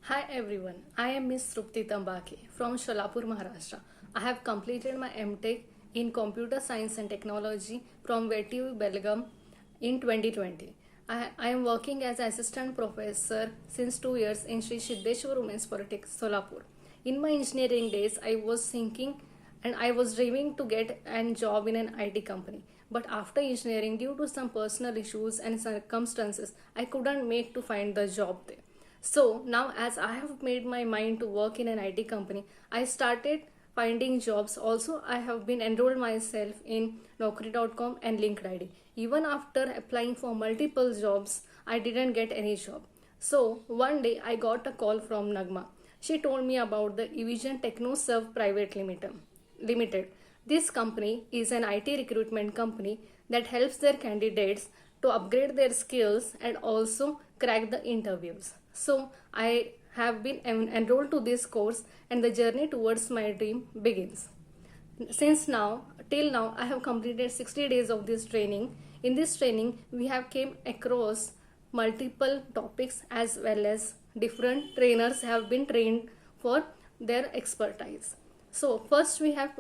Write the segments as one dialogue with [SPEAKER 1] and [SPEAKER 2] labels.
[SPEAKER 1] Hi everyone, I am Miss Srupti Tambake from Sholapur, Maharashtra. I have completed my MTech in Computer Science and Technology from VETU Belgaum in 2020. I am working as assistant professor since 2 years in Sri Siddheshwar Women's Polytechnic, Solapur. In my engineering days, I was thinking and I was dreaming to get a job in an IT company. But after engineering, due to some personal issues and circumstances, I couldn't make to find the job there. So now, as I have made my mind to work in an IT company, I started finding jobs. Also, I have been enrolled myself in Naukri.com and LinkedIn. Even after applying for multiple jobs, I didn't get any job. So one day I got a call from Nagma. She told me about the Evision TechnoServe Private Limited. This company is an IT recruitment company that helps their candidates to upgrade their skills and also crack the interviews. So I have been enrolled to this course and the journey towards my dream begins. Since now, till now, I have completed 60 days of this training. In this training, we have came across multiple topics as well as different trainers have been trained for their expertise. So first we have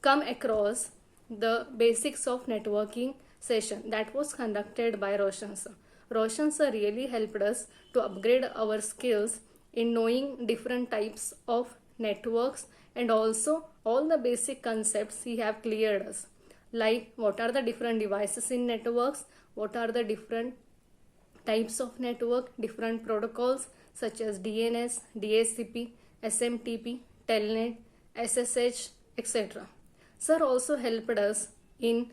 [SPEAKER 1] come across the basics of networking session that was conducted by Roshan sir. Roshan sir really helped us to upgrade our skills in knowing different types of networks and also all the basic concepts he have cleared us, like what are the different devices in networks, what are the different types of network, different protocols such as DNS, DHCP, SMTP, Telnet, SSH, etc. Sir also helped us in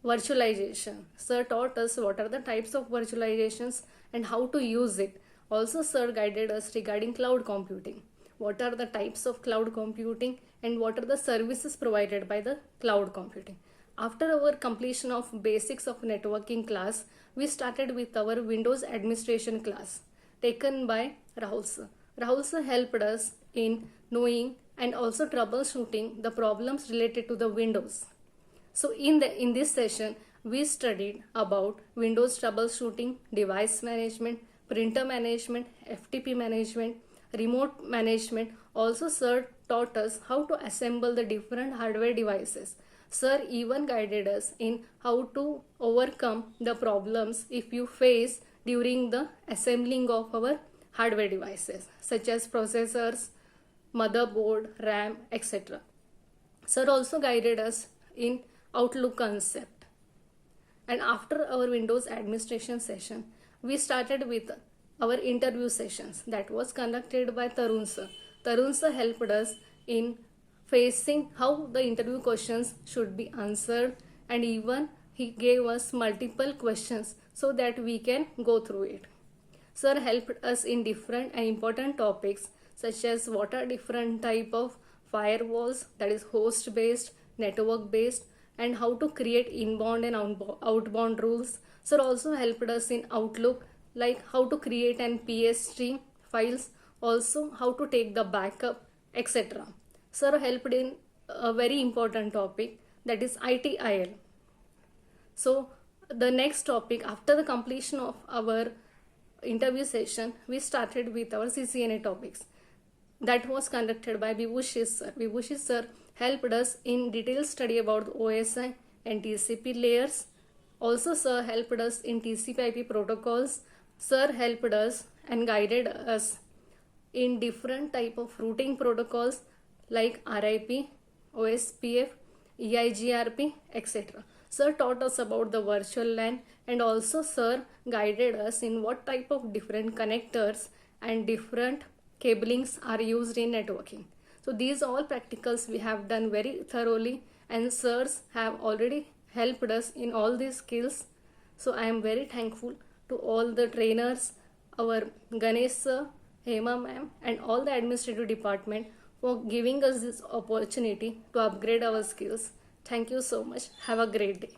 [SPEAKER 1] virtualization. Sir taught us what are the types of virtualizations and how to use it. Also, sir guided us regarding cloud computing. What are the types of cloud computing and what are the services provided by the cloud computing. After our completion of basics of networking class, we started with our Windows administration class taken by Rahul sir. Rahul sir helped us in knowing and also troubleshooting the problems related to the Windows. So in this session, we studied about Windows troubleshooting, device management, printer management, FTP management, remote management. Also, sir taught us how to assemble the different hardware devices. Sir even guided us in how to overcome the problems if you face during the assembling of our hardware devices such as processors, motherboard, RAM, etc. Sir also guided us in Outlook concept. And after our Windows administration session, we started with our interview sessions that was conducted by Tarun sir. Tarun sir helped us in facing how the interview questions should be answered, and even he gave us multiple questions so that we can go through it. Sir helped us in different and important topics such as what are different type of firewalls, that is host based, network based, and how to create inbound and outbound rules. Sir also helped us in Outlook, like how to create an PS3 files, also how to take the backup, etc. Sir helped in a very important topic, that is ITIL. So the next topic after the completion of our interview session, we started with our CCNA topics that was conducted by Vibhushi sir. Vibhushi sir helped us in detailed study about the OSI and TCP layers. Also, sir helped us in TCP/IP protocols. Sir helped us and guided us in different type of routing protocols like RIP, OSPF, EIGRP, etc. Sir taught us about the virtual LAN, and also sir guided us in what type of different connectors and different cablings are used in networking. So these all practicals we have done very thoroughly, and sirs have already helped us in all these skills. So I am very thankful to all the trainers, our Ganesh sir, Hema ma'am, and all the administrative department for giving us this opportunity to upgrade our skills. Thank you so much. Have a great day.